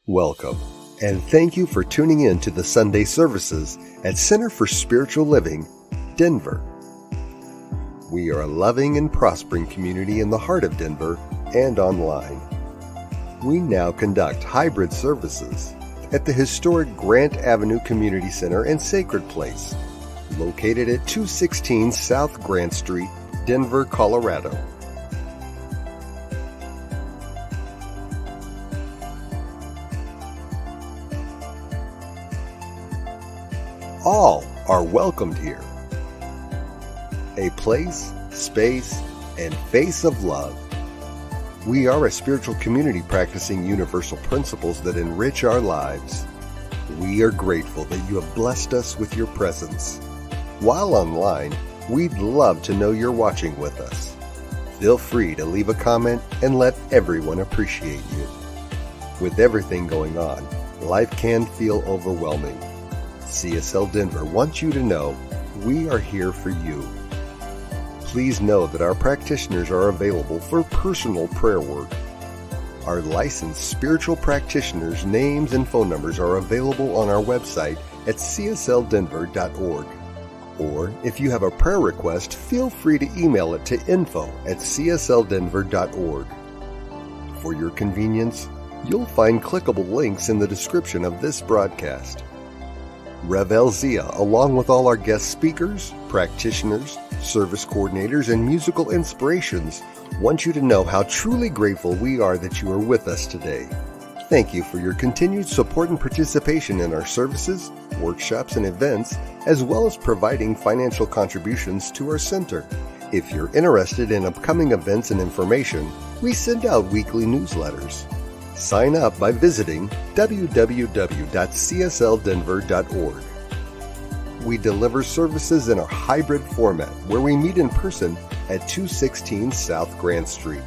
Welcome, and thank you for tuning in to the Sunday services at Center for Spiritual Living, Denver. We are a loving and prospering community in the heart of Denver and online. We now conduct hybrid services at the historic Grant Avenue Community Center and Sacred Place, located at 216 South Grant Street, Denver, Colorado. All are welcomed here. A place, space, and face of love. We are a spiritual community practicing universal principles that enrich our lives. We are grateful that you have blessed us with your presence. While online, we'd love to know you're watching with us. Feel free to leave a comment and let everyone appreciate you. With everything going on, life can feel overwhelming. CSL Denver wants you to know we are here for you. Please know that our practitioners are available for personal prayer work. Our licensed spiritual practitioners' names and phone numbers are available on our website at csldenver.org. Or if you have a prayer request, feel free to email it to info@csldenver.org. For your convenience, you'll find clickable links in the description of this broadcast. Rev L. Zia, along with all our guest speakers, practitioners, service coordinators, and musical inspirations, want you to know how truly grateful we are that you are with us today. Thank you for your continued support and participation in our services, workshops, and events, as well as providing financial contributions to our center. If you're interested in upcoming events and information, we send out weekly newsletters. Sign up by visiting www.csldenver.org. We deliver services in a hybrid format where we meet in person at 216 South Grant Street.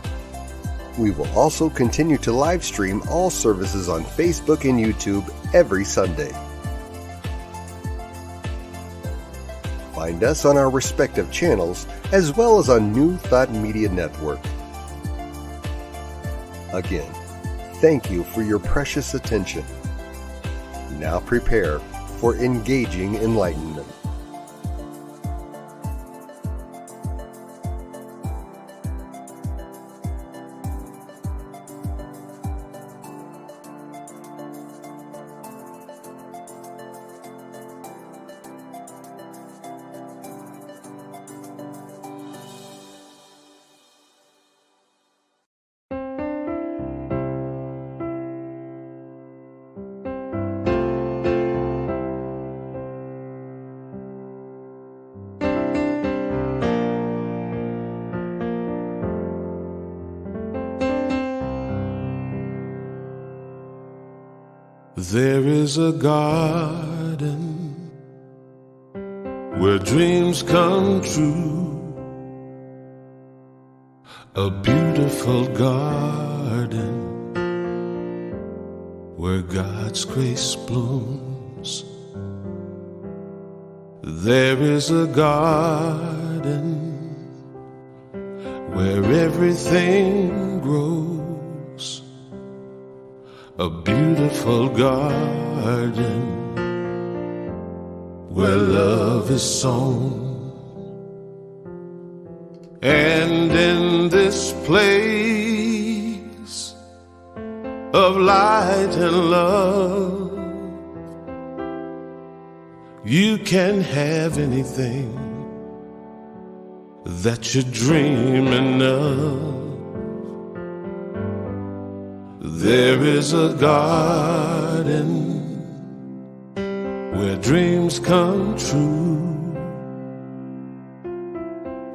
We will also continue to live stream all services on Facebook and YouTube every Sunday. Find us on our respective channels as well as on New Thought Media Network. Again, thank you for your precious attention. Now prepare for engaging enlightenment. There is a garden where dreams come true, a beautiful garden where God's grace blooms. There is a garden where everything grows, a beautiful garden where love is sown. And in this place of light and love, you can have anything that you're dreaming of. There is a garden where dreams come true,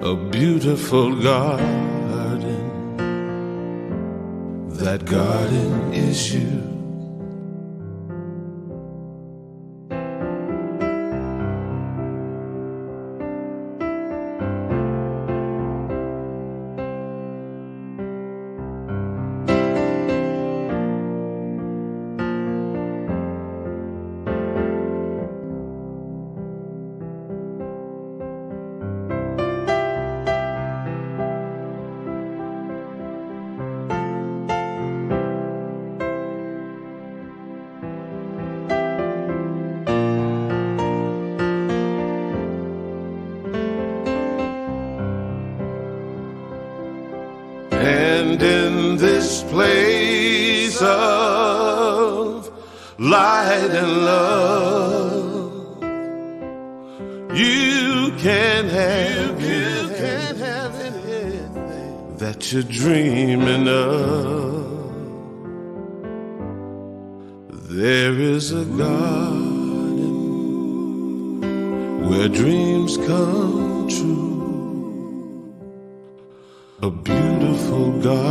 a beautiful garden. That garden is you. And in this place of light and love, you can have anything that you're dreaming of. There is a garden where dreams come true, a beautiful garden.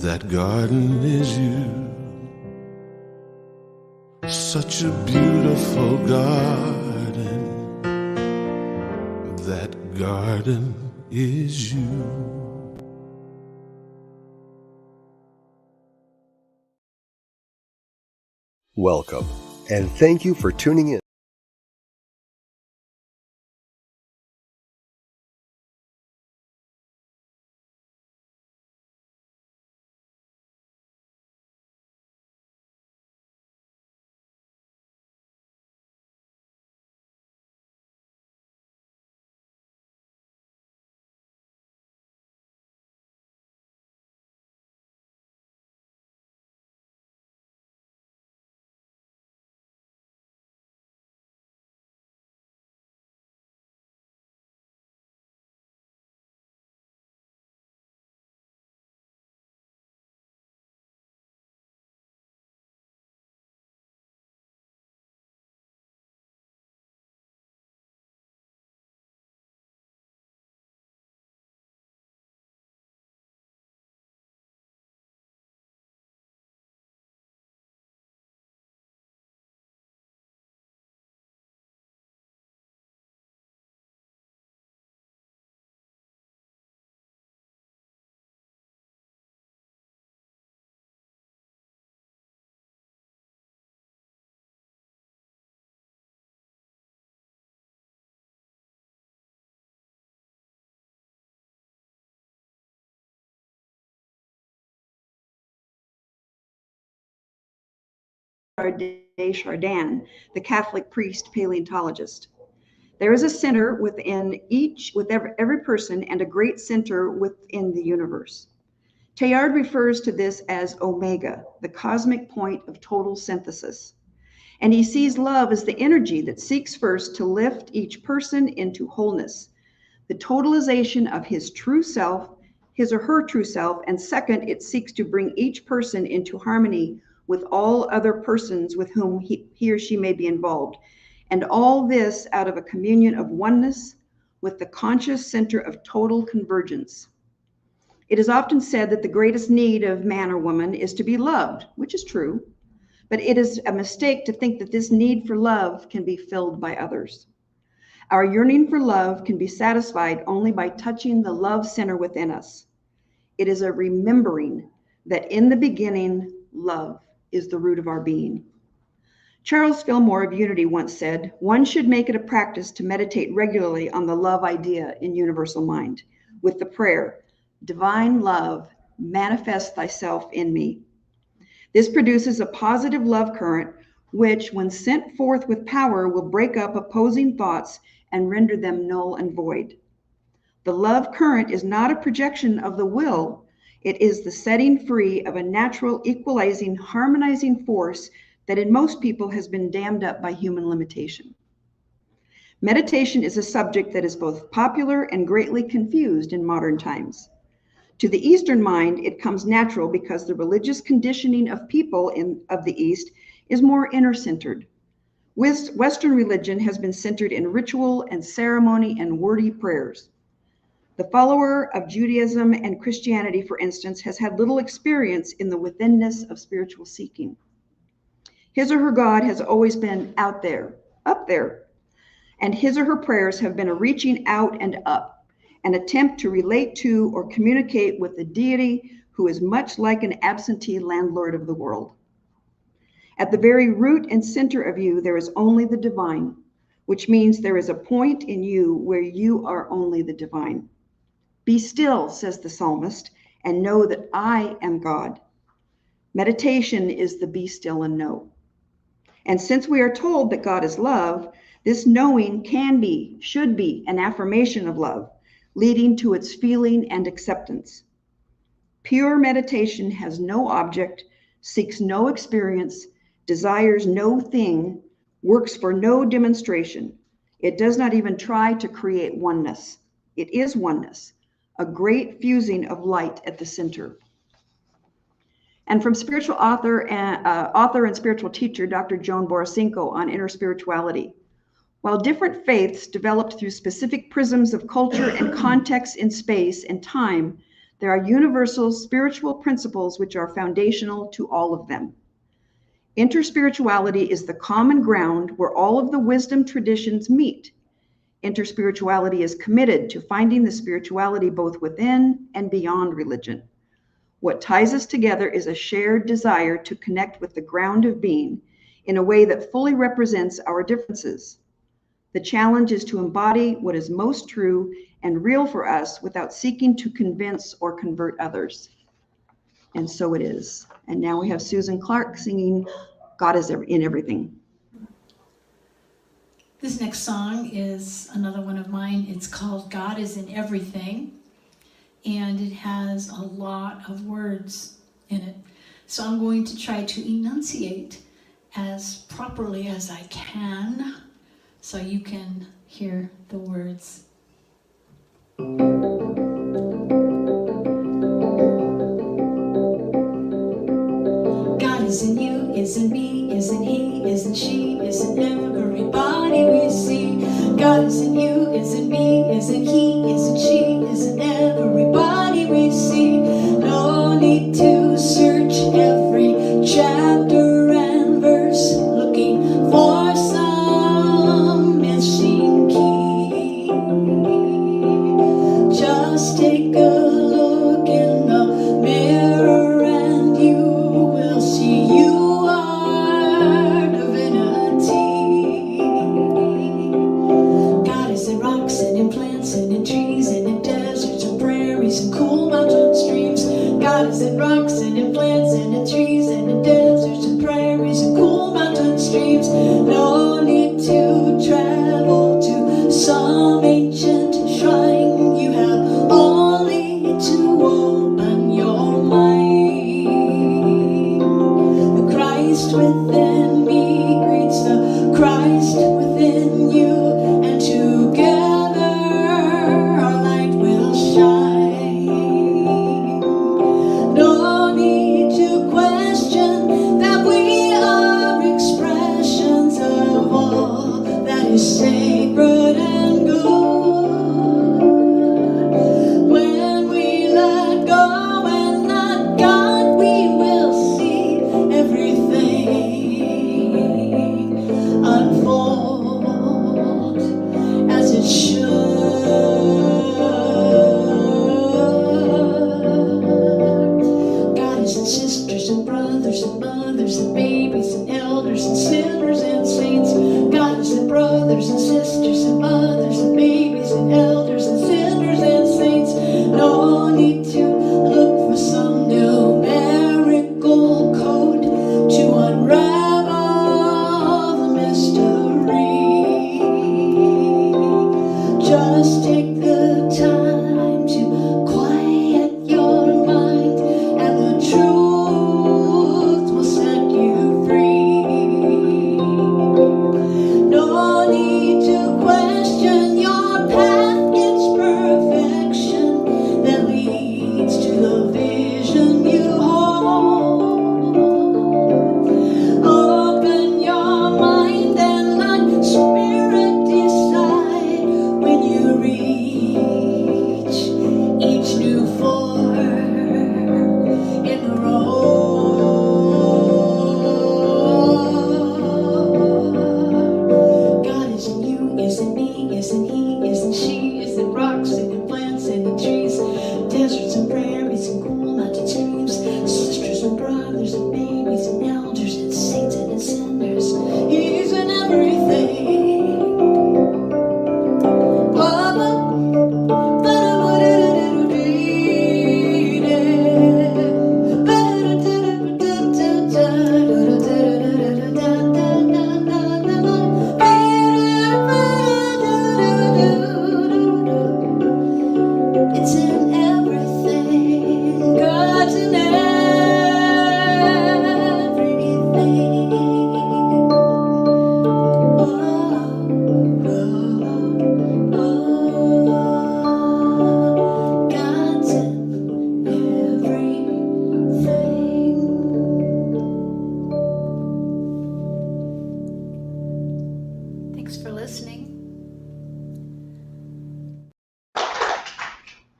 That garden is you. Such a beautiful garden. That garden is you. Welcome, and thank you for tuning in. Chardin, the Catholic priest paleontologist. There is a center within every person and a great center within the universe. Teilhard refers to this as Omega, the cosmic point of total synthesis. And he sees love as the energy that seeks first to lift each person into wholeness, the totalization of his true self, his or her true self, and second, it seeks to bring each person into harmony with all other persons with whom he or she may be involved. And all this out of a communion of oneness with the conscious center of total convergence. It is often said that the greatest need of man or woman is to be loved, which is true, but it is a mistake to think that this need for love can be filled by others. Our yearning for love can be satisfied only by touching the love center within us. It is a remembering that in the beginning, love is the root of our being. Charles Fillmore of Unity once said, "One should make it a practice to meditate regularly on the love idea in universal mind, with the prayer, 'Divine love, manifest thyself in me.' This produces a positive love current, which, when sent forth with power, will break up opposing thoughts and render them null and void. The love current is not a projection of the will. It is the setting free of a natural, equalizing, harmonizing force that in most people has been dammed up by human limitation." Meditation is a subject that is both popular and greatly confused in modern times. To the Eastern mind, it comes natural because the religious conditioning of people of the East is more inner-centered. Western religion has been centered in ritual and ceremony and wordy prayers. The follower of Judaism and Christianity, for instance, has had little experience in the withinness of spiritual seeking. His or her God has always been out there, up there, and his or her prayers have been a reaching out and up, an attempt to relate to or communicate with the deity who is much like an absentee landlord of the world. At the very root and center of you, there is only the divine, which means there is a point in you where you are only the divine. "Be still," says the psalmist, "and know that I am God." Meditation is the be still and know. And since we are told that God is love, this knowing can be, should be, an affirmation of love, leading to its feeling and acceptance. Pure meditation has no object, seeks no experience, desires no thing, works for no demonstration. It does not even try to create oneness. It is oneness, a great fusing of light at the center. And from spiritual author and spiritual teacher, Dr. Joan Borisenko, on inner spirituality. While different faiths developed through specific prisms of culture and context in space and time, there are universal spiritual principles which are foundational to all of them. Interspirituality is the common ground where all of the wisdom traditions meet. Interspirituality is committed to finding the spirituality both within and beyond religion. What ties us together is a shared desire to connect with the ground of being in a way that fully represents our differences. The challenge is to embody what is most true and real for us without seeking to convince or convert others. And so it is. And now we have Susan Clark singing God is in Everything. This next song is another one of mine. It's called God is in Everything, and it has a lot of words in it. So I'm going to try to enunciate as properly as I can so you can hear the words. God is in you, is in me, is in he, is in she, is in everybody we see. God is in you, is in me, is in he, is in she, is in everybody we see. No need to search every chapter and verse looking for some missing key. Just take a look in the mirror and you will see you are divinity. God is in rocks and in plants and in trees and in deserts and prairies and cool mountain streams. God is in rocks and in plants and in trees and in deserts and prairies and cool mountain streams. No need to travel to some ancient shrine. You have only to open your mind. The Christ within me greets the Christ within you, and together our light will shine. No need to question that we are expressions of all that is sacred and good. When we let go and let God, we will see everything unfold as it should. God is in sisters and brothers and mothers and babies and elders and sinners and saints. God is in brothers and sisters and mothers and babies and elders and sinners and saints. No need to look for some numerical code to unravel the mystery. Just take the time to quiet your mind, and the truth will set you free. No need to question your path, it's perfection that leads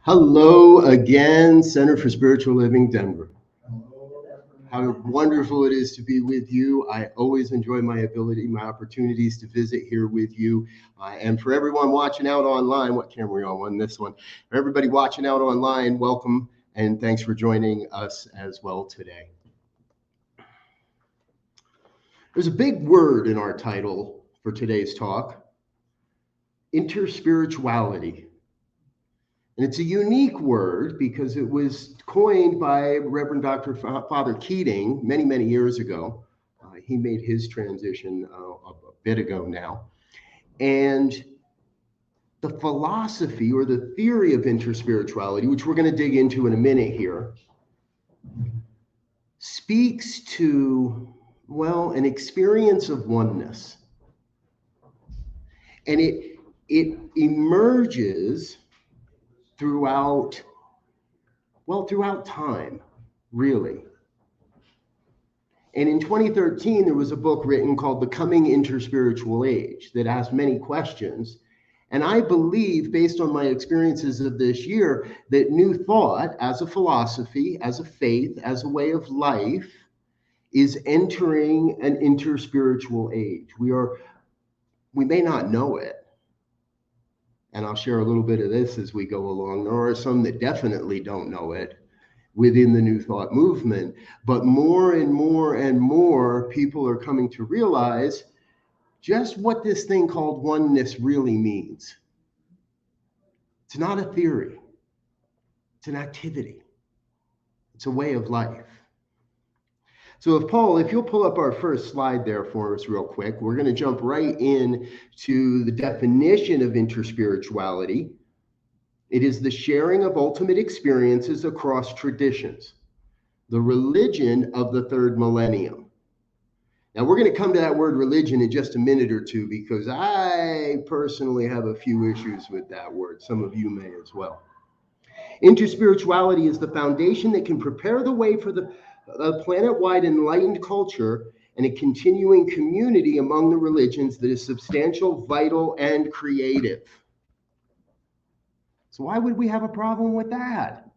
Hello again, Center for Spiritual Living, Denver. How wonderful it is to be with you. I always enjoy my opportunities to visit here with you. And for everyone watching out online, what camera are you on this one? For everybody watching out online, welcome and thanks for joining us as well today. There's a big word in our title for today's talk, interspirituality. And it's a unique word because it was coined by Reverend Dr. Father Keating many, many years ago. He made his transition a bit ago now. And the philosophy or the theory of interspirituality, which we're going to dig into in a minute here, speaks to, well, an experience of oneness. And it emerges throughout time, really. And in 2013, there was a book written called The Coming Interspiritual Age that asked many questions. And I believe, based on my experiences of this year, that New Thought as a philosophy, as a faith, as a way of life, is entering an interspiritual age. We may not know it. And I'll share a little bit of this as we go along. There are some that definitely don't know it within the New Thought movement, but more and more and more people are coming to realize just what this thing called oneness really means. It's not a theory. It's an activity. It's a way of life. So if you'll pull up our first slide there for us real quick, we're going to jump right in to the definition of interspirituality. It is the sharing of ultimate experiences across traditions, the religion of the third millennium. Now, we're going to come to that word religion in just a minute or two because I personally have a few issues with that word. Some of you may as well. Interspirituality is the foundation that can prepare the way for the planet-wide enlightened culture and a continuing community among the religions that is substantial, vital, and creative. So why would we have a problem with that?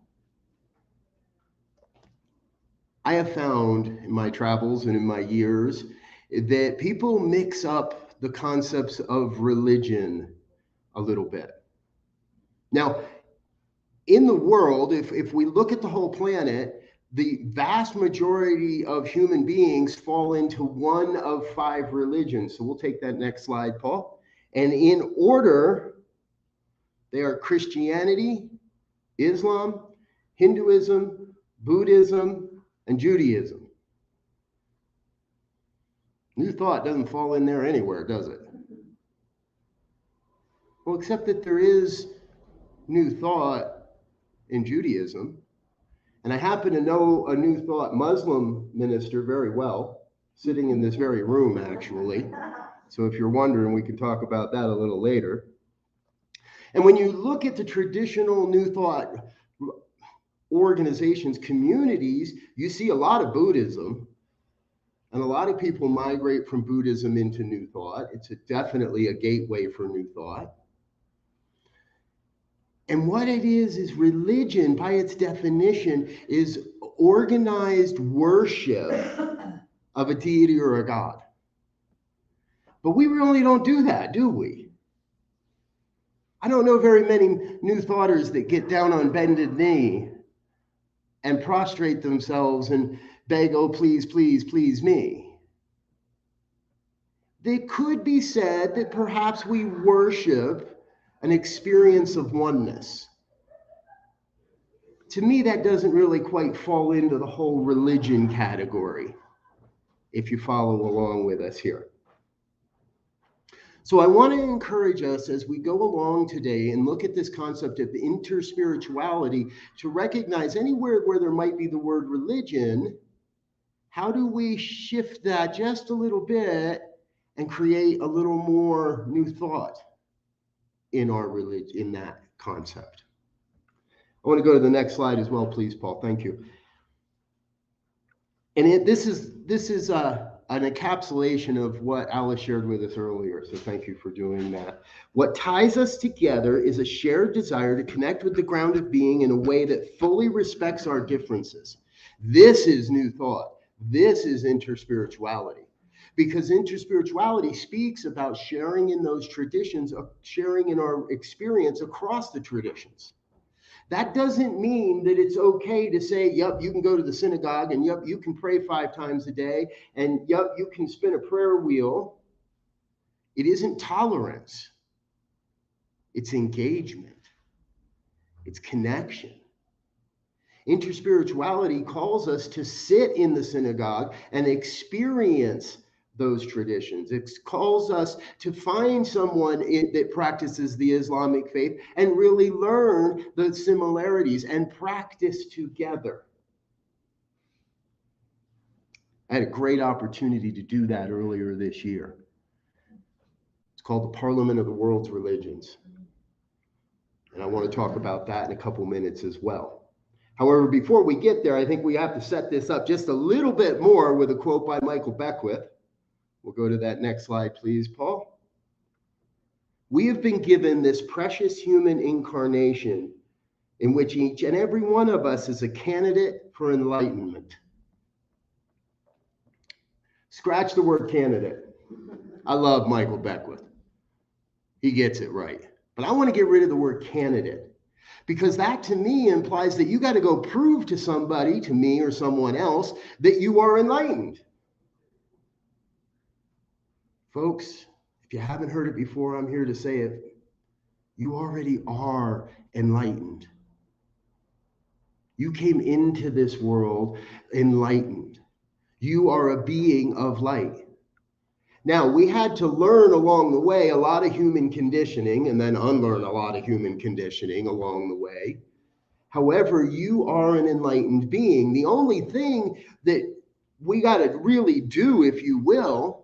I have found in my travels and in my years that people mix up the concepts of religion a little bit. Now, in the world, if we look at the whole planet, the vast majority of human beings fall into one of 5 religions. So we'll take that next slide, Paul. And in order, they are Christianity, Islam, Hinduism, Buddhism, and Judaism. New Thought doesn't fall in there anywhere, does it? Well, except that there is New Thought in Judaism. And I happen to know a New Thought Muslim minister very well, sitting in this very room, actually. So if you're wondering, we can talk about that a little later. And when you look at the traditional New Thought organizations, communities, you see a lot of Buddhism. And a lot of people migrate from Buddhism into New Thought. It's definitely a gateway for New Thought. And what it is religion, by its definition, is organized worship of a deity or a god. But we really don't do that, do we? I don't know very many New Thoughters that get down on bended knee and prostrate themselves and beg, oh, please, please, please me. It could be said that perhaps we worship an experience of oneness. To me, that doesn't really quite fall into the whole religion category, if you follow along with us here. So I want to encourage us as we go along today and look at this concept of interspirituality to recognize anywhere where there might be the word religion, how do we shift that just a little bit and create a little more New Thought in our religion, in that concept. I want to go to the next slide as well, please, Paul. Thank you. And this is encapsulation of what Alice shared with us earlier, so thank you for doing that. What ties us together is a shared desire to connect with the ground of being in a way that fully respects our differences. This is New Thought. This is interspirituality. Because interspirituality speaks about sharing in those traditions, sharing in our experience across the traditions. That doesn't mean that it's okay to say, yep, you can go to the synagogue, and yep, you can pray 5 times a day, and yep, you can spin a prayer wheel. It isn't tolerance. It's engagement. It's connection. Interspirituality calls us to sit in the synagogue and experience those traditions. It calls us to find someone that practices the Islamic faith and really learn the similarities and practice together. I had a great opportunity to do that earlier this year. It's called the Parliament of the World's Religions. And I want to talk about that in a couple minutes as well. However, before we get there, I think we have to set this up just a little bit more with a quote by Michael Beckwith. We'll go to that next slide, please, Paul. We have been given this precious human incarnation in which each and every one of us is a candidate for enlightenment. Scratch the word candidate. I love Michael Beckwith. He gets it right. But I want to get rid of the word candidate, because that to me implies that you got to go prove to somebody, to me or someone else, that you are enlightened. Folks, if you haven't heard it before, I'm here to say it. You already are enlightened. You came into this world enlightened. You are a being of light. Now, we had to learn along the way a lot of human conditioning and then unlearn a lot of human conditioning along the way. However, you are an enlightened being. The only thing that we got to really do, if you will,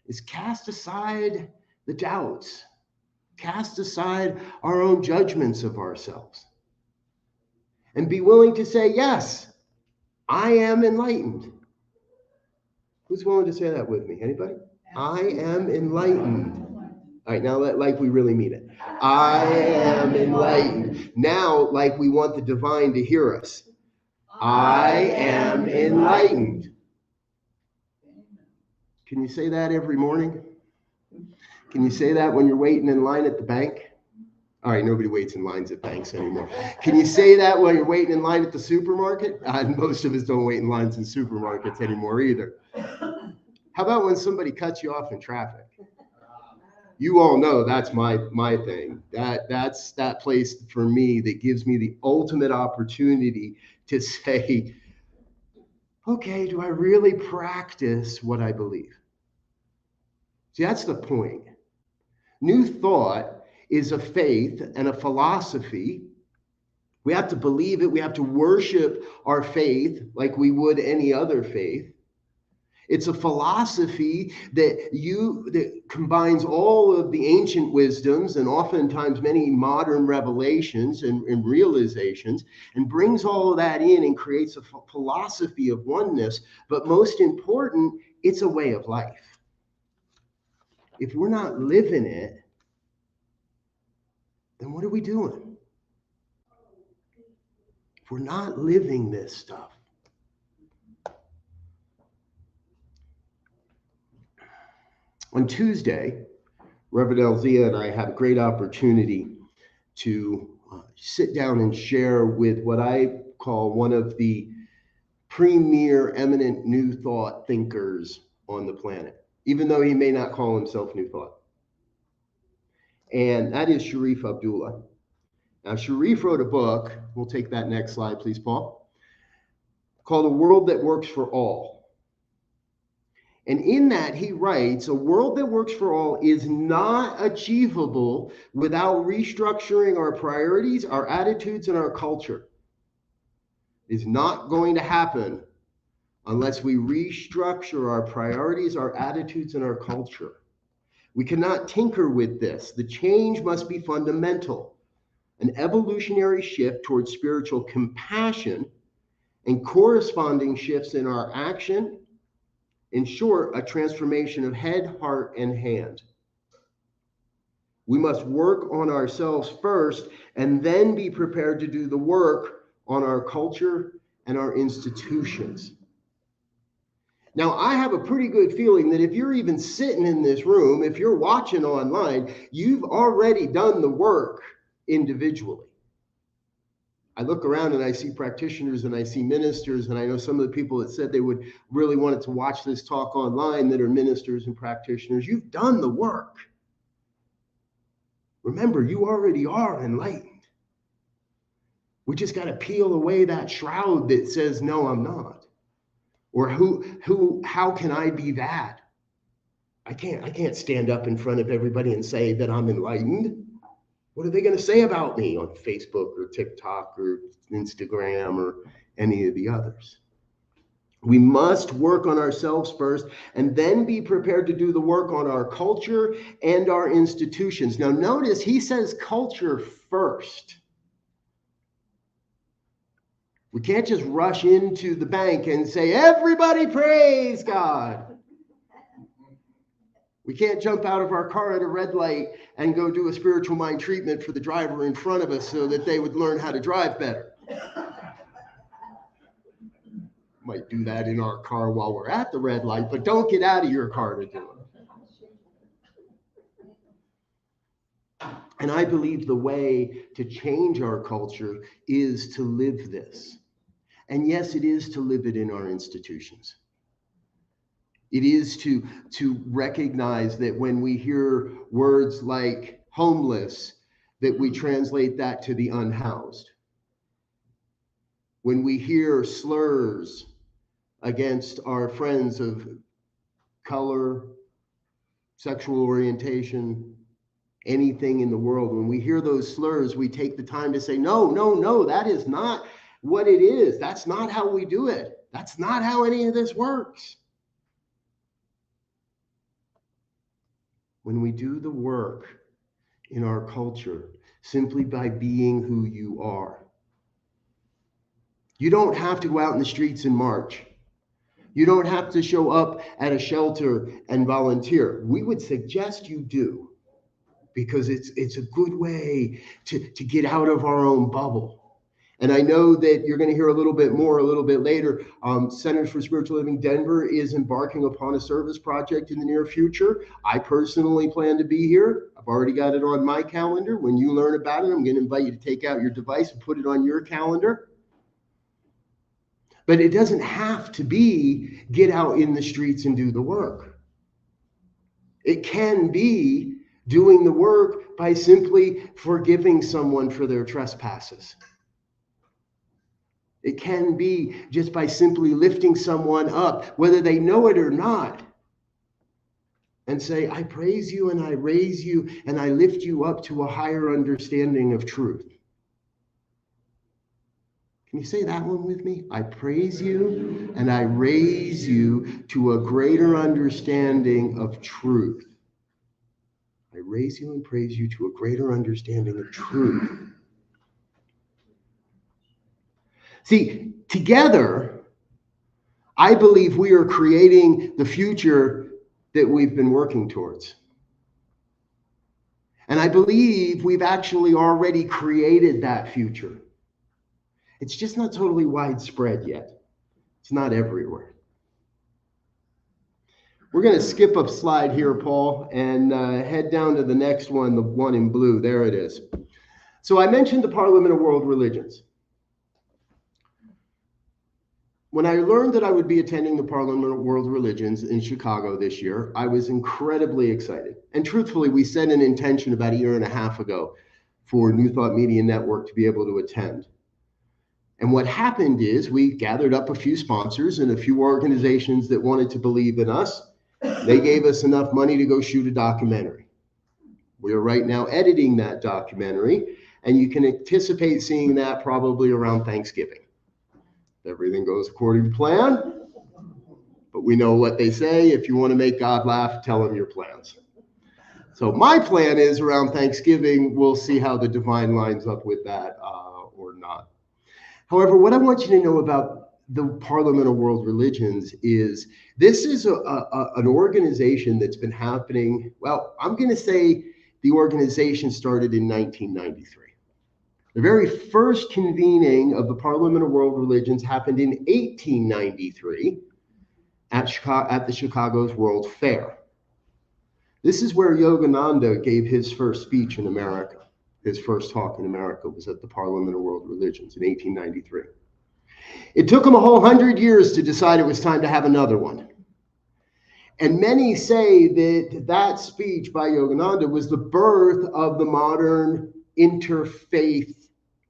is cast aside the doubts, cast aside our own judgments of ourselves, and be willing to say, yes, I am enlightened. Who's willing to say that with me? Anybody? I am enlightened. All right, now like we really mean it. I am enlightened. Now, like we want the divine to hear us. I am enlightened. Can you say that every morning? Can you say that when you're waiting in line at the bank? All right, nobody waits in lines at banks anymore. Can you say that when you're waiting in line at the supermarket? Most of us don't wait in lines in supermarkets anymore either. How about when somebody cuts you off in traffic? You all know that's my thing. That's that place for me that gives me the ultimate opportunity to say, okay, do I really practice what I believe? See, that's the point. New Thought is a faith and a philosophy. We have to believe it. We have to worship our faith like we would any other faith. It's a philosophy that combines all of the ancient wisdoms and oftentimes many modern revelations and realizations, and brings all of that in and creates a philosophy of oneness. But most important, it's a way of life. If we're not living it, then what are we doing? If we're not living this stuff. On Tuesday, Reverend Elzia and I had a great opportunity to sit down and share with what I call one of the premier eminent New Thought thinkers on the planet, even though he may not call himself New Thought. And that is Sharif Abdullah. Now, Sharif wrote a book, we'll take that next slide, please, Paul, called A World That Works for All. And in that, he writes, a world that works for all is not achievable without restructuring our priorities, our attitudes, and our culture. It's not going to happen unless we restructure our priorities, our attitudes, and our culture. We cannot tinker with this. The change must be fundamental, an evolutionary shift towards spiritual compassion and corresponding shifts in our action, In short, a transformation of head, heart, and hand. We must work on ourselves first and then be prepared to do the work on our culture and our institutions. Now, I have a pretty good feeling that if you're even sitting in this room, if you're watching online, you've already done the work individually. I look around and I see practitioners and I see ministers, and I know some of the people that said they would really wanted to watch this talk online that are ministers and practitioners. You've done the work. Remember, you already are enlightened. We just got to peel away that shroud that says, no, I'm not. Or how can I be that? I can't stand up in front of everybody and say that I'm enlightened. What are they going to say about me on Facebook or TikTok or Instagram or any of the others? We must work on ourselves first and then be prepared to do the work on our culture and our institutions. Now, notice he says culture first. We can't just rush into the bank and say, everybody praise God. We can't jump out of our car at a red light and go do a spiritual mind treatment for the driver in front of us so that they would learn how to drive better. Might do that in our car while we're at the red light, but don't get out of your car to do it. And I believe the way to change our culture is to live this. And yes, it is to live it in our institutions. It is to recognize that when we hear words like homeless, that we translate that to the unhoused. When we hear slurs against our friends of color, sexual orientation, anything in the world, when we hear those slurs, we take the time to say, no, that is not what it is. That's not how we do it. That's not how any of this works. When we do the work in our culture simply by being who you are, you don't have to go out in the streets and march. You don't have to show up at a shelter and volunteer. We would suggest you do, because it's a good way to get out of our own bubble. And I know that you're going to hear a little bit more a little bit later. Centers for Spiritual Living Denver is embarking upon a service project in the near future. I personally plan to be here. I've already got it on my calendar. When you learn about it, I'm going to invite you to take out your device and put it on your calendar. But it doesn't have to be get out in the streets and do the work. It can be doing the work by simply forgiving someone for their trespasses. It can be just by simply lifting someone up, whether they know it or not, and say, I praise you and I raise you and I lift you up to a higher understanding of truth. Can you say that one with me? I praise you and I raise you to a greater understanding of truth. I raise you and praise you to a greater understanding of truth. See, together, I believe we are creating the future that we've been working towards. And I believe we've actually already created that future. It's just not totally widespread yet. It's not everywhere. We're going to skip a slide here, Paul, and head down to the next one, the one in blue. There it is. So I mentioned the Parliament of World Religions. When I learned that I would be attending the Parliament of World Religions in Chicago this year, I was incredibly excited. And truthfully, we set an intention about 1.5 years ago for New Thought Media Network to be able to attend. And what happened is we gathered up a few sponsors and a few organizations that wanted to believe in us. They gave us enough money to go shoot a documentary. We are right now editing that documentary, and you can anticipate seeing that probably around Thanksgiving. Everything goes according to plan, but we know what they say. If you want to make God laugh, tell him your plans. So my plan is around Thanksgiving, we'll see how the divine lines up with that or not. However, what I want you to know about the Parliament of World Religions is, this is an organization that's been happening, well, I'm going to say the organization started in 1993. The very first convening of the Parliament of World Religions happened in 1893 at the Chicago's World Fair. This is where Yogananda gave his first speech in America. His first talk in America was at the Parliament of World Religions in 1893. It took him a whole 100 years to decide it was time to have another one. And many say that that speech by Yogananda was the birth of the modern interfaith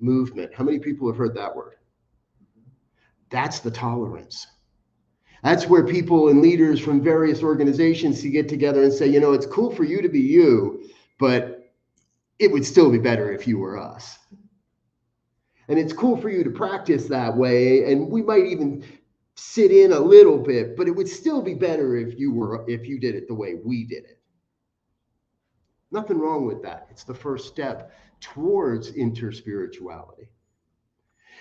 movement. How many people have heard that word? That's the tolerance. That's where people and leaders from various organizations to get together and say, you know, it's cool for you to be you, but it would still be better if you were us. And it's cool for you to practice that way, and we might even sit in a little bit, but it would still be better if you did it the way we did it. Nothing wrong with that. It's the first step towards interspirituality.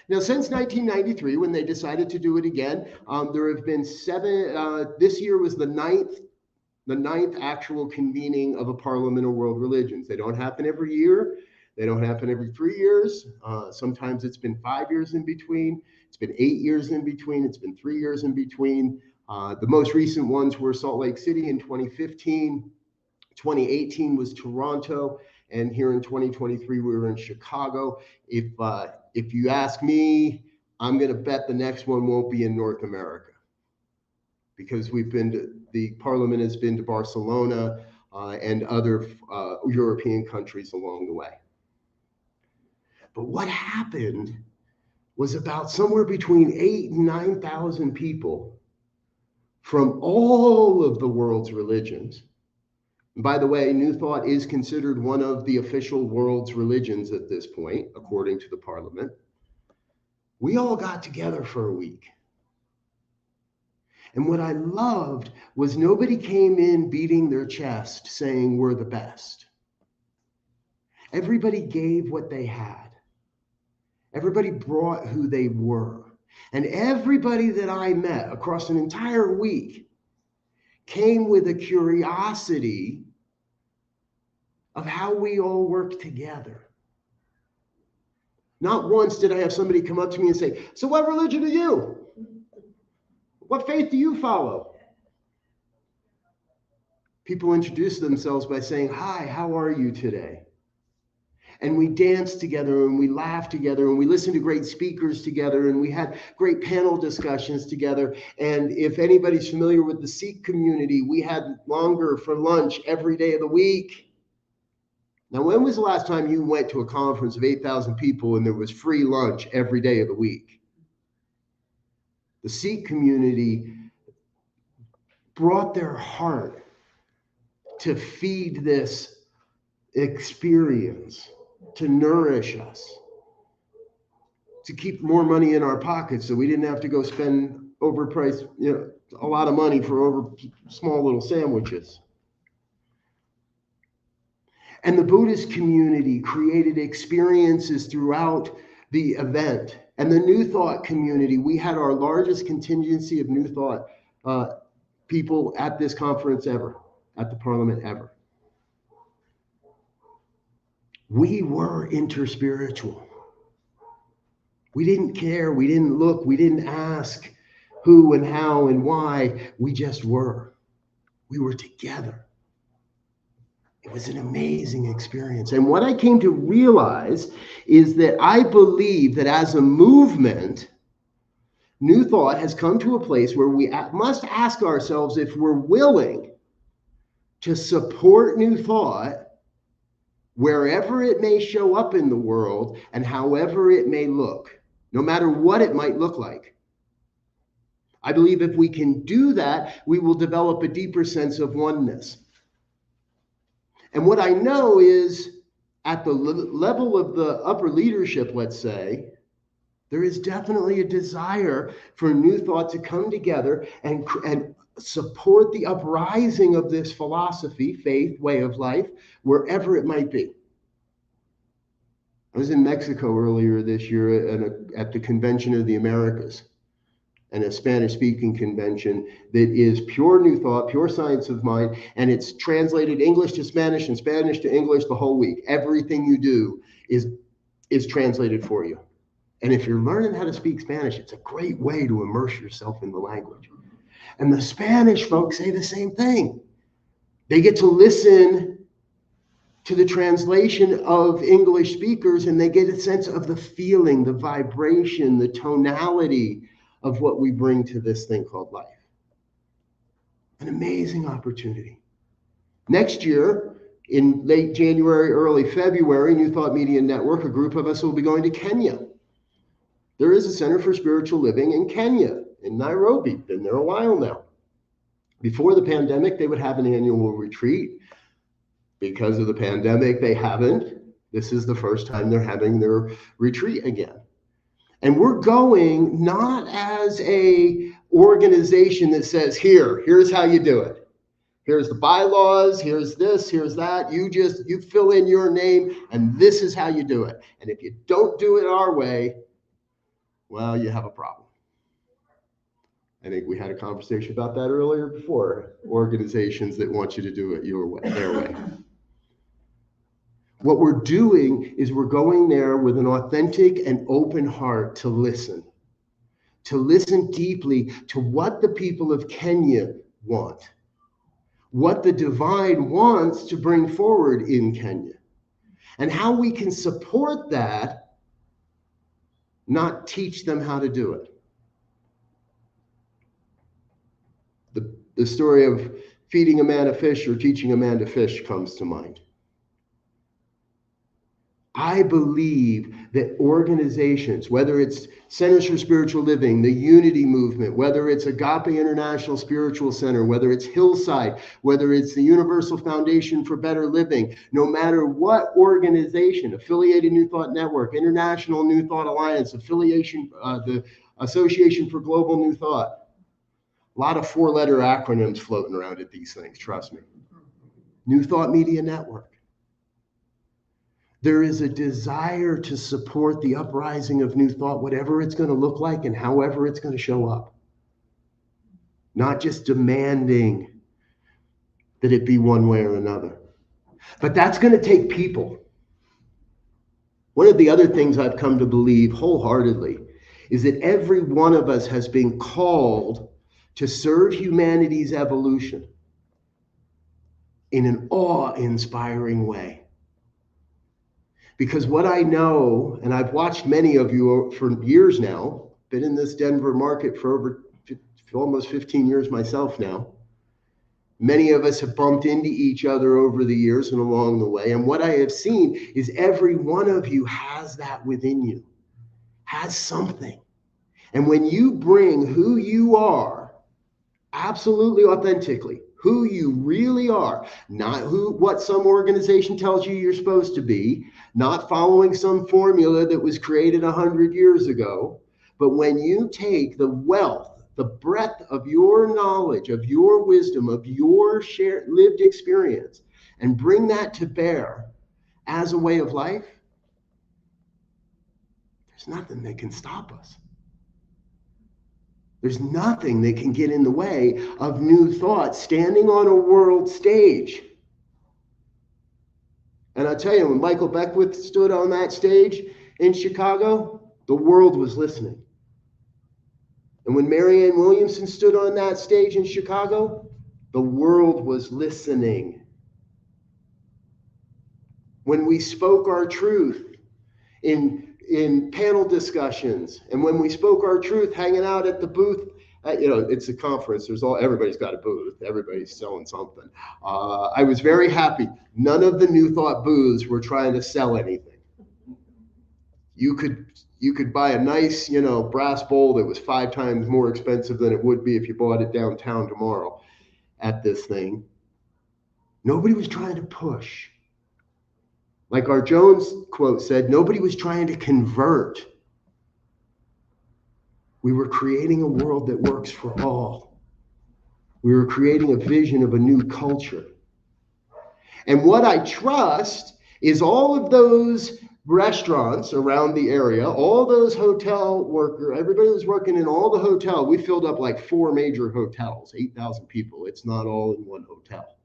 Now, since 1993, when they decided to do it again, there have been this year was the ninth actual convening of a Parliament of World Religions. They don't happen every year. They don't happen every 3 years. Sometimes it's been 5 years in between. It's been 8 years in between. It's been 3 years in between. The most recent ones were Salt Lake City in 2015. 2018 was Toronto. And here in 2023, we were in Chicago. If you ask me, I'm going to bet the next one won't be in North America, because the Parliament has been to Barcelona and other European countries along the way. But what happened was about somewhere between 8,000 and 9,000 people from all of the world's religions. And by the way, New Thought is considered one of the official world's religions at this point, according to the Parliament. We all got together for a week. And what I loved was nobody came in beating their chest saying we're the best. Everybody gave what they had. Everybody brought who they were. And everybody that I met across an entire week came with a curiosity of how we all work together. Not once did I have somebody come up to me and say, so what religion are you? What faith do you follow? People introduce themselves by saying, hi, how are you today? And we danced together, and we laughed together, and we listened to great speakers together, and we had great panel discussions together. And if anybody's familiar with the Sikh community, we had longer for lunch every day of the week. Now, when was the last time you went to a conference of 8,000 people and there was free lunch every day of the week? The Sikh community brought their heart to feed this experience, to nourish us, to keep more money in our pockets so we didn't have to go spend overpriced, a lot of money for small little sandwiches. And the Buddhist community created experiences throughout the event. And the New Thought community, we had our largest contingency of New Thought people at this conference ever, at the Parliament ever. We were interspiritual. We didn't care, we didn't look, we didn't ask who and how and why. We just were. We were together. It was an amazing experience. And what I came to realize is that I believe that as a movement, New Thought has come to a place where we must ask ourselves if we're willing to support New Thought wherever it may show up in the world and however it may look, no matter what it might look like. I believe if we can do that, we will develop a deeper sense of oneness. And what I know is at the level of the upper leadership, let's say, there is definitely a desire for New Thought to come together and support the uprising of this philosophy, faith, way of life, wherever it might be. I was in Mexico earlier this year at the Convention of the Americas. and a Spanish-speaking convention that is pure New Thought, pure science of mind, and it's translated English to Spanish and Spanish to English the whole week. Everything you do is translated for you. And if you're learning how to speak Spanish, it's a great way to immerse yourself in the language. And the Spanish folks say the same thing. They get to listen to the translation of English speakers, and they get a sense of the feeling, the vibration, the tonality of what we bring to this thing called life. An amazing opportunity. Next year, in late January, early February, New Thought Media Network, a group of us will be going to Kenya. There is a Center for Spiritual Living in Kenya, in Nairobi. Been there a while now. Before the pandemic, they would have an annual retreat. Because of the pandemic, they haven't. This is the first time they're having their retreat again. And we're going not as a organization that says, here's how you do it. Here's the bylaws, here's this, here's that. You fill in your name, and this is how you do it. And if you don't do it our way, well, you have a problem. I think we had a conversation about that earlier before. Organizations that want you to do it your way, their way. What we're doing is we're going there with an authentic and open heart to listen deeply to what the people of Kenya want, what the divine wants to bring forward in Kenya, and how we can support that, not teach them how to do it. The story of feeding a man a fish or teaching a man to fish comes to mind. I believe that organizations, whether it's Centers for Spiritual Living, the Unity Movement, whether it's Agape International Spiritual Center, whether it's Hillside, whether it's the Universal Foundation for Better Living, no matter what organization, Affiliated New Thought Network, International New Thought Alliance, the Association for Global New Thought, a lot of four-letter acronyms floating around at these things, trust me. New Thought Media Network. There is a desire to support the uprising of New Thought, whatever it's going to look like and however it's going to show up. Not just demanding that it be one way or another. But that's going to take people. One of the other things I've come to believe wholeheartedly is that every one of us has been called to serve humanity's evolution in an awe-inspiring way. Because what I know, and I've watched many of you for years now, been in this Denver market for almost 15 years myself now. Many of us have bumped into each other over the years and along the way. And what I have seen is every one of you has that within you, has something. And when you bring who you are, absolutely authentically, who you really are, not what some organization tells you you're supposed to be, not following some formula that was created 100 years ago, but when you take the wealth, the breadth of your knowledge, of your wisdom, of your shared lived experience, and bring that to bear as a way of life, there's nothing that can stop us. There's nothing that can get in the way of New Thought standing on a world stage. And I tell you, when Michael Beckwith stood on that stage in Chicago, the world was listening. And when Marianne Williamson stood on that stage in Chicago, the world was listening. When we spoke our truth in panel discussions, and when we spoke our truth hanging out at the booth, it's a conference, everybody's got a booth, everybody's selling something. I was very happy. None of the New Thought booths were trying to sell anything. You could buy a nice, brass bowl that was 5 times more expensive than it would be if you bought it downtown tomorrow at this thing. Nobody was trying to push. Like our Jones quote said, nobody was trying to convert. We were creating a world that works for all. We were creating a vision of a new culture. And what I trust is all of those restaurants around the area, all those hotel workers, everybody was working in all the hotel. We filled up like 4 major hotels, 8,000 people. It's not all in one hotel.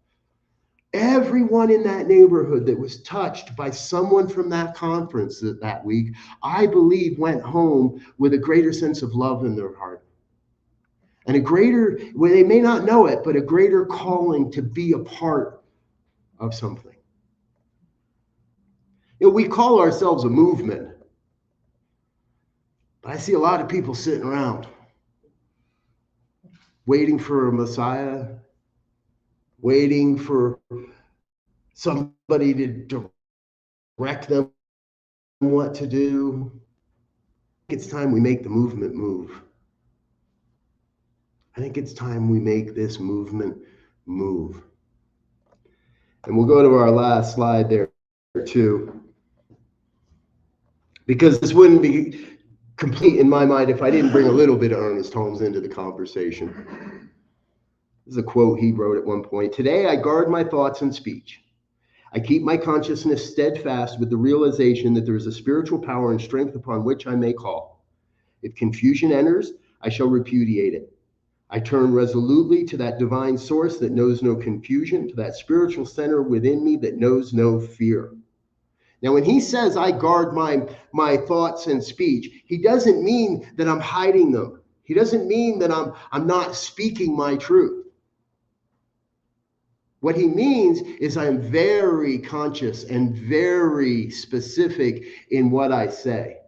Everyone in that neighborhood that was touched by someone from that conference that week, I believe, went home with a greater sense of love in their heart. And a greater, well, they may not know it, but a greater calling to be a part of something. You know, we call ourselves a movement, but I see a lot of people sitting around waiting for a Messiah, waiting for somebody to direct them what to do. It's time we make the movement move. I think it's time we make this movement move. And we'll go to our last slide there too, because this wouldn't be complete in my mind if I didn't bring a little bit of Ernest Holmes into the conversation. This is a quote he wrote at one point. "Today I guard my thoughts and speech. I keep my consciousness steadfast with the realization that there is a spiritual power and strength upon which I may call. If confusion enters, I shall repudiate it. I turn resolutely to that divine source that knows no confusion, to that spiritual center within me that knows no fear." Now, when he says I guard my thoughts and speech, he doesn't mean that I'm hiding them. He doesn't mean that I'm not speaking my truth. What he means is I'm very conscious and very specific in what I say.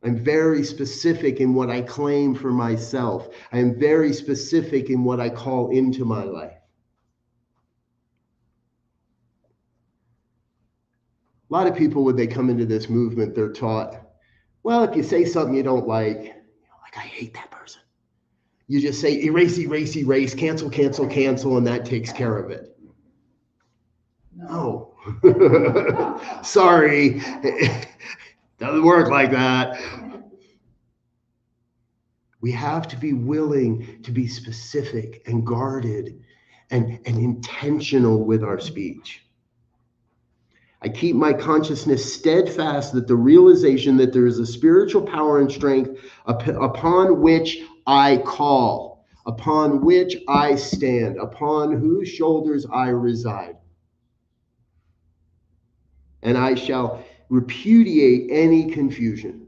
I'm very specific in what I claim for myself. I am very specific in what I call into my life. A lot of people, when they come into this movement, they're taught, well, if you say something you don't like I hate that person, you just say erase, erase, erase, cancel, cancel, cancel, and that takes care of it. No. Sorry. Doesn't work like that. We have to be willing to be specific and guarded and intentional with our speech. I keep my consciousness steadfast that the realization that there is a spiritual power and strength upon which I call, upon which I stand, upon whose shoulders I reside. And I shall repudiate any confusion.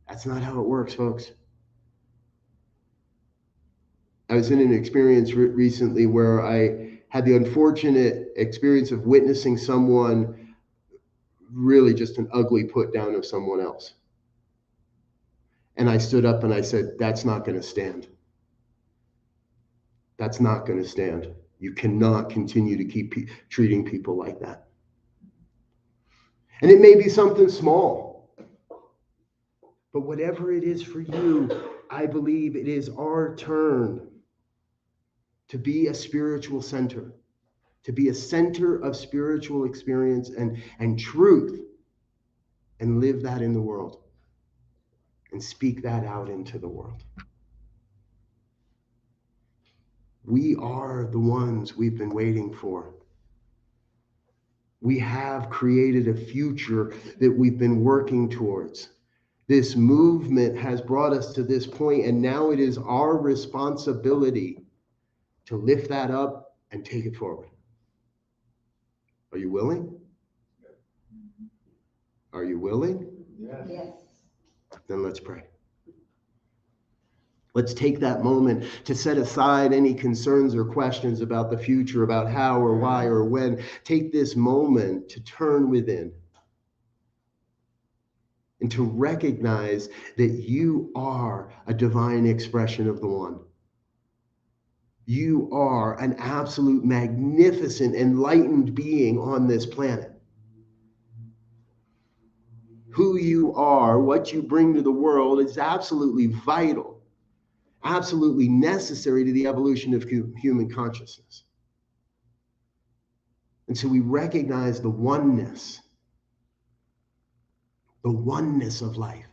That's not how it works, folks. I was in an experience recently where I had the unfortunate experience of witnessing someone really just an ugly put down of someone else. And I stood up and I said, that's not going to stand. That's not going to stand. You cannot continue to keep treating people like that. And it may be something small, but whatever it is for you, I believe it is our turn to be a spiritual center, to be a center of spiritual experience and truth, and live that in the world and speak that out into the world. We are the ones we've been waiting for. We have created a future that we've been working towards. This movement has brought us to this point, and now it is our responsibility to lift that up and take it forward. Are you willing? Are you willing? Yes. Then let's pray. Let's take that moment to set aside any concerns or questions about the future, about how or why or when. Take this moment to turn within and to recognize that you are a divine expression of the One. You are an absolute, magnificent, enlightened being on this planet. Who you are, what you bring to the world is absolutely vital, absolutely necessary to the evolution of human consciousness. And so we recognize the oneness of life,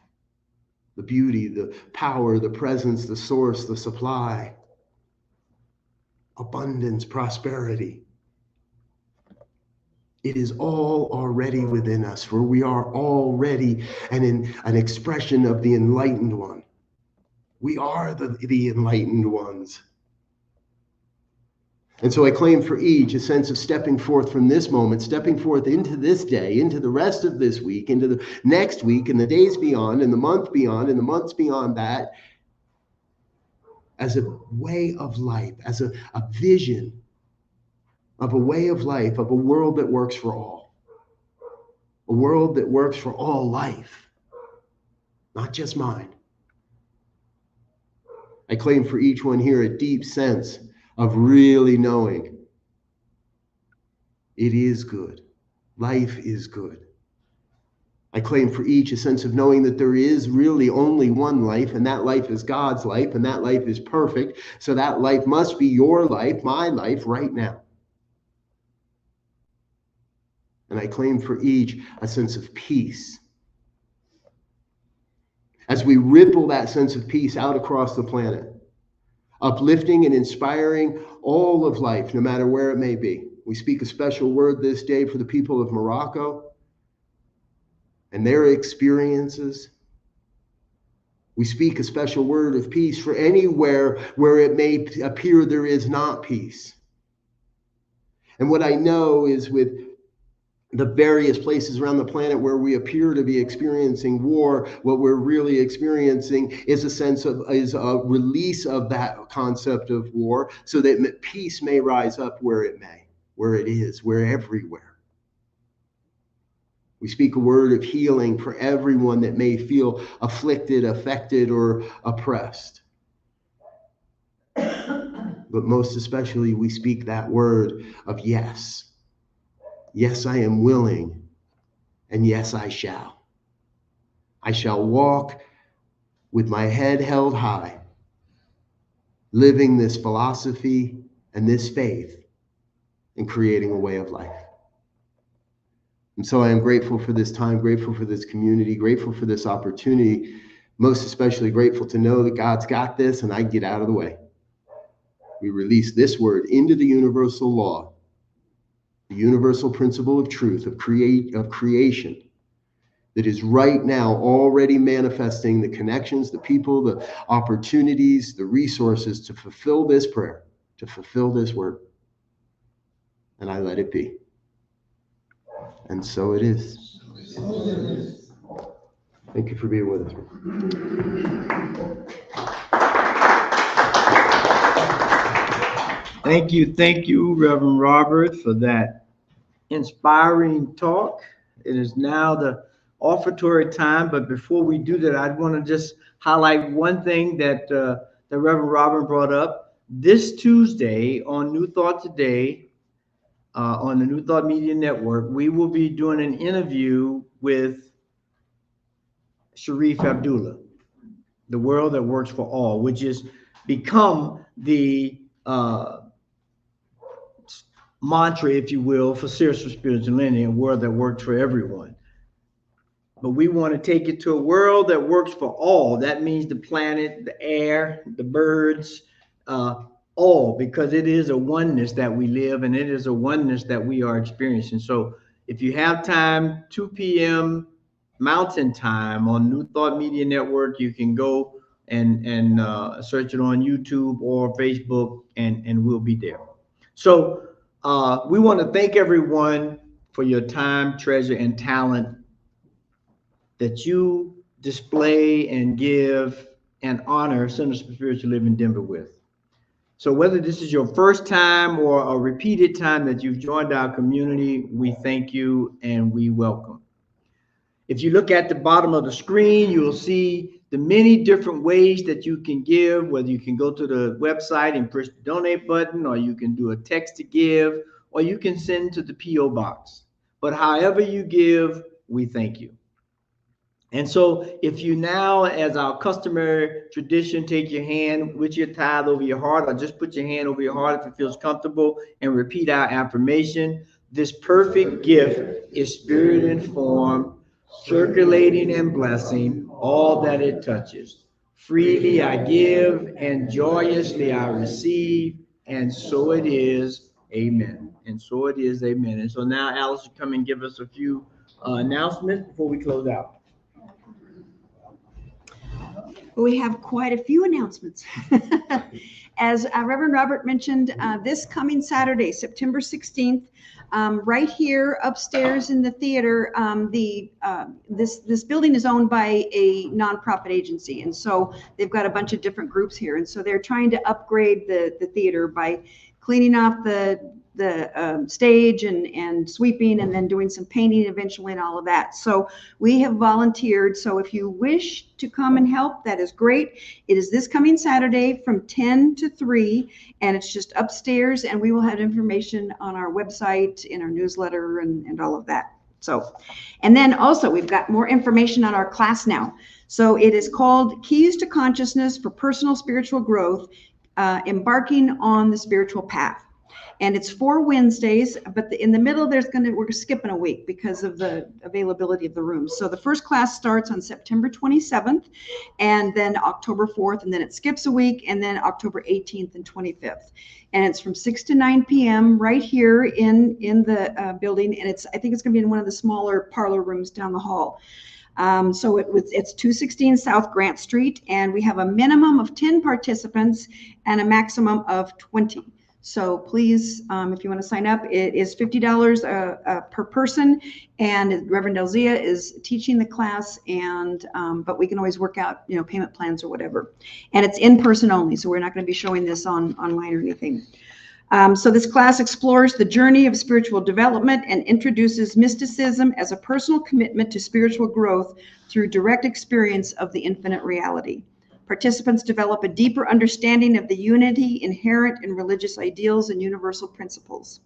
the beauty, the power, the presence, the source, the supply, abundance, prosperity. It is all already within us, for we are already an expression of the enlightened one. We are the enlightened ones. And so I claim for each a sense of stepping forth from this moment, stepping forth into this day, into the rest of this week, into the next week, and the days beyond, and the month beyond, and the months beyond that, as a way of life, as a vision of a way of life, of a world that works for all. A world that works for all life, not just mine. I claim for each one here a deep sense of really knowing it is good. Life is good. I claim for each a sense of knowing that there is really only one life, and that life is God's life, and that life is perfect. So that life must be your life, my life right now. And I claim for each a sense of peace. As we ripple that sense of peace out across the planet, uplifting and inspiring all of life, no matter where it may be. We speak a special word this day for the people of Morocco and their experiences. We speak a special word of peace for anywhere where it may appear there is not peace. And what I know is with the various places around the planet where we appear to be experiencing war, what we're really experiencing is a release of that concept of war, so that peace may rise up where it may, where it is, where everywhere. We speak a word of healing for everyone that may feel afflicted, affected, or oppressed. But most especially, we speak that word of yes. Yes, I am willing, and yes, I shall. I shall walk with my head held high, living this philosophy and this faith in creating a way of life. And so I am grateful for this time, grateful for this community, grateful for this opportunity, most especially grateful to know that God's got this and I get out of the way. We release this word into the universal law, the universal principle of truth, of creation, that is right now already manifesting the connections, the people, the opportunities, the resources to fulfill this prayer, to fulfill this word. And I let it be. And so it is. Thank you for being with us. Thank you, Reverend Robert, for that inspiring talk. It is now the offertory time, but before we do that, I want to just highlight one thing that the Reverend Robert brought up. This Tuesday on New Thought Today, on the New Thought Media Network, we will be doing an interview with Sharif Abdullah, the world that works for all, which has become the mantra, if you will, for Sears for Spirituality, a world that works for everyone. But we want to take it to a world that works for all. That means the planet, the air, the birds, all, because it is a oneness that we live, and it is a oneness that we are experiencing. So if you have time, 2 p.m. Mountain Time on New Thought Media Network, you can go and search it on YouTube or Facebook, and we'll be there. So we want to thank everyone for your time, treasure, and talent that you display and give and honor Centers for Spiritual Living Denver with. So whether this is your first time or a repeated time that you've joined our community, we thank you and we welcome. If you look at the bottom of the screen, you will see the many different ways that you can give, whether you can go to the website and push the donate button, or you can do a text to give, or you can send to the P.O. box. But however you give, we thank you. And so if you now, as our customary tradition, take your hand with your tithe over your heart, or just put your hand over your heart if it feels comfortable, and repeat our affirmation. This perfect gift is spirit informed, circulating and blessing all that it touches. Freely I give and joyously I receive, and so it is. Amen. And so it is. Amen. And so now Alice will come and give us a few announcements before we close out. We have quite a few announcements. As Reverend Robert mentioned, this coming Saturday, September 16th, right here upstairs in the theater, this building is owned by a nonprofit agency, and so they've got a bunch of different groups here, and so they're trying to upgrade the theater by cleaning off the stage and sweeping, and then doing some painting eventually and all of that. So we have volunteered. So if you wish to come and help, that is great. It is this coming Saturday from 10 to 3, and it's just upstairs, and we will have information on our website, in our newsletter, and all of that. So, and then also we've got more information on our class now. So it is called Keys to Consciousness for Personal Spiritual Growth, Embarking on the Spiritual Path. And it's 4 Wednesdays, but in the middle we're skipping a week because of the availability of the rooms. So the first class starts on September 27th, and then October 4th, and then it skips a week, and then October 18th and 25th. And it's from 6 to 9 p.m. right here in the building, and I think it's going to be in one of the smaller parlor rooms down the hall. So it's 216 South Grant Street, and we have a minimum of 10 participants and a maximum of 20. So please, if you want to sign up, it is $50 per person, and Reverend Delzia is teaching the class, and but we can always work out, payment plans or whatever. And it's in person only, so we're not going to be showing this online or anything. So this class explores the journey of spiritual development and introduces mysticism as a personal commitment to spiritual growth through direct experience of the infinite reality. Participants develop a deeper understanding of the unity inherent in religious ideals and universal principles.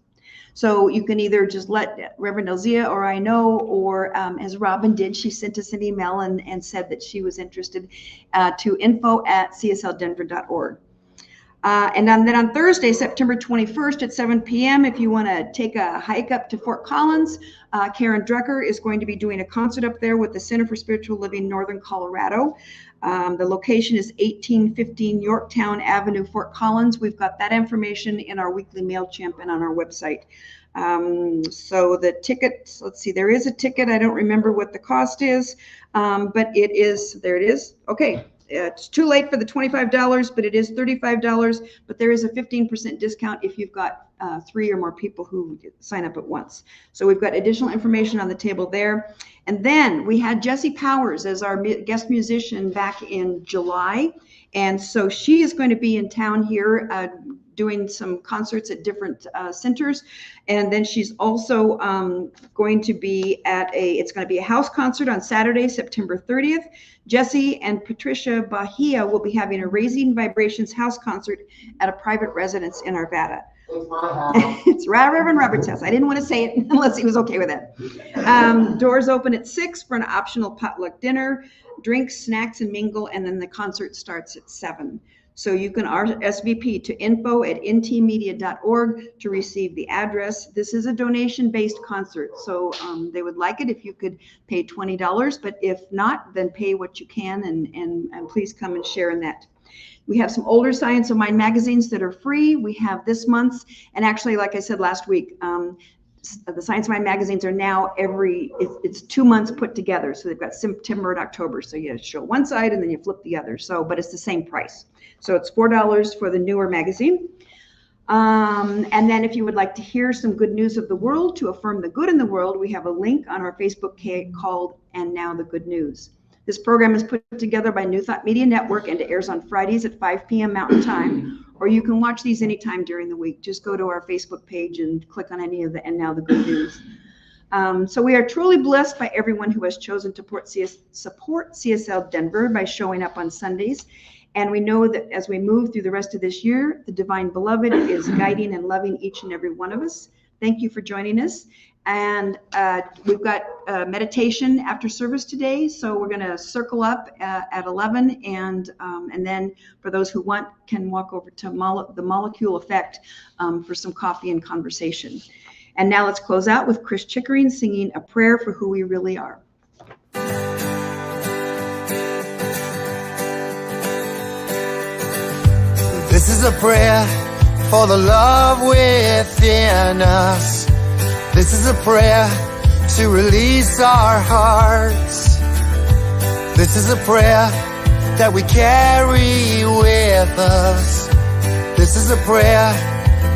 So you can either just let Reverend Elzia or I know, or as Robin did, she sent us an email and said that she was interested, to info@csldenver.org. And then on Thursday, September 21st at 7 p.m., if you want to take a hike up to Fort Collins, Karen Drucker is going to be doing a concert up there with the Center for Spiritual Living, Northern Colorado. The location is 1815 Yorktown Avenue, Fort Collins. We've got that information in our weekly MailChimp and on our website. So the tickets, let's see, there is a ticket. I don't remember what the cost is, but it is, there it is. Okay. It's too late for the $25, but it is $35, but there is a 15% discount if you've got 3 or more people who sign up at once. So we've got additional information on the table there. And then we had Jessie Powers as our guest musician back in July. And so she is going to be in town here doing some concerts at different centers. And then she's also going to be it's going to be a house concert on Saturday, September 30th. Jessie and Patricia Bahia will be having a Raising Vibrations house concert at a private residence in Arvada. It's my house. It's Reverend Robert's house. I didn't want to say it unless he was okay with it. Doors open at 6 for an optional potluck dinner, drinks, snacks, and mingle, and then the concert starts at 7. So you can RSVP to info@ntmedia.org to receive the address. This is a donation-based concert, so they would like it if you could pay $20, but if not, then pay what you can, and please come and share in that. We have some older Science of Mind magazines that are free. We have this month's, and actually, like I said last week, the Science of Mind magazines are now it's 2 months put together. So they've got September and October. So you show one side and then you flip the other. So, but it's the same price. So it's $4 for the newer magazine. And then if you would like to hear some good news of the world, to affirm the good in the world, we have a link on our Facebook page called And Now the Good News. This program is put together by New Thought Media Network, and it airs on Fridays at 5 p.m. Mountain Time, or you can watch these anytime during the week. Just go to our Facebook page and click on any of the And Now the Good News. So we are truly blessed by everyone who has chosen to support CSL Denver by showing up on Sundays. And we know that as we move through the rest of this year, the Divine Beloved is guiding and loving each and every one of us. Thank you for joining us. And we've got meditation after service today. So we're going to circle up at 11. And then for those who want, can walk over to the Molecule Effect for some coffee and conversation. And now let's close out with Chris Chickering singing A Prayer for Who We Really Are. This is a prayer for the love within us. This is a prayer to release our hearts. This is a prayer that we carry with us. This is a prayer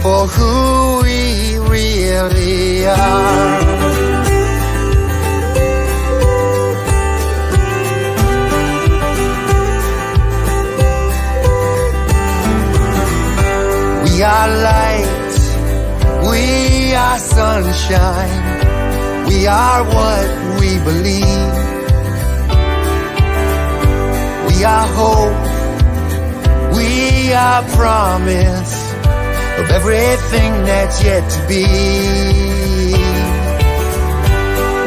for who we really are. We are light, we are sunshine, we are what we believe. We are hope, we are promise of everything that's yet to be.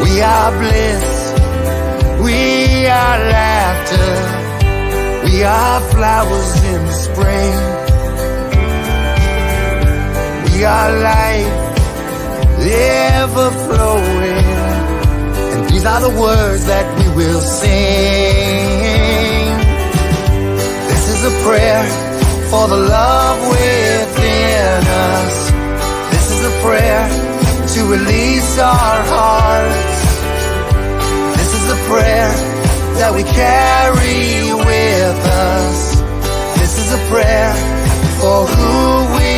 We are bliss, we are laughter, we are flowers in the spring. We are life, ever flowing, and these are the words that we will sing. This is a prayer for the love within us. This is a prayer to release our hearts. This is a prayer that we carry with us. This is a prayer for who we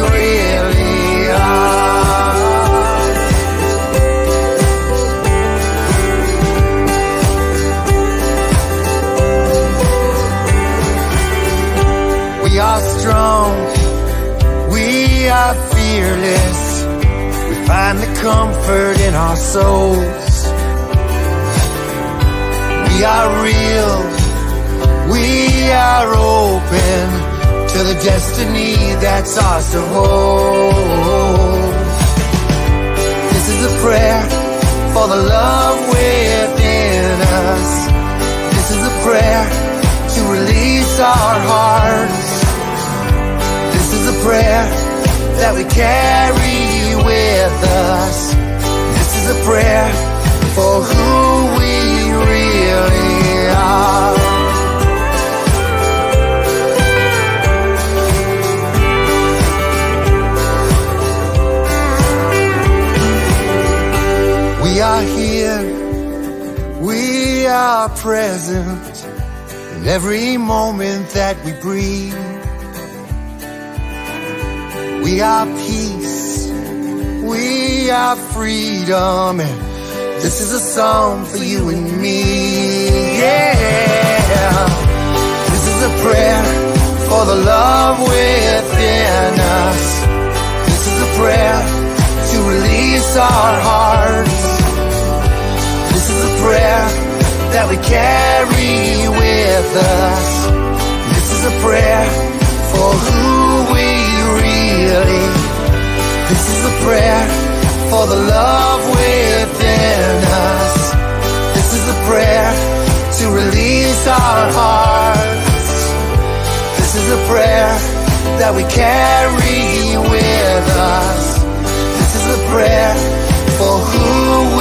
really are. We are strong, we are fearless, we find the comfort in our souls. We are real, we are open to the destiny that's ours to hold. This is a prayer for the love within us. This is a prayer to release our hearts. This is a prayer that we carry with us. This is a prayer for who we really are. We are here, we are present in every moment that we breathe. We are peace, we are freedom, and this is a song for you and me. Yeah, this is a prayer for the love within us. This is a prayer to release our hearts. This is a prayer that we carry with us. This is a prayer for who we really. This is a prayer for the love within us. This is a prayer to release our hearts. This is a prayer that we carry with us. This is a prayer for who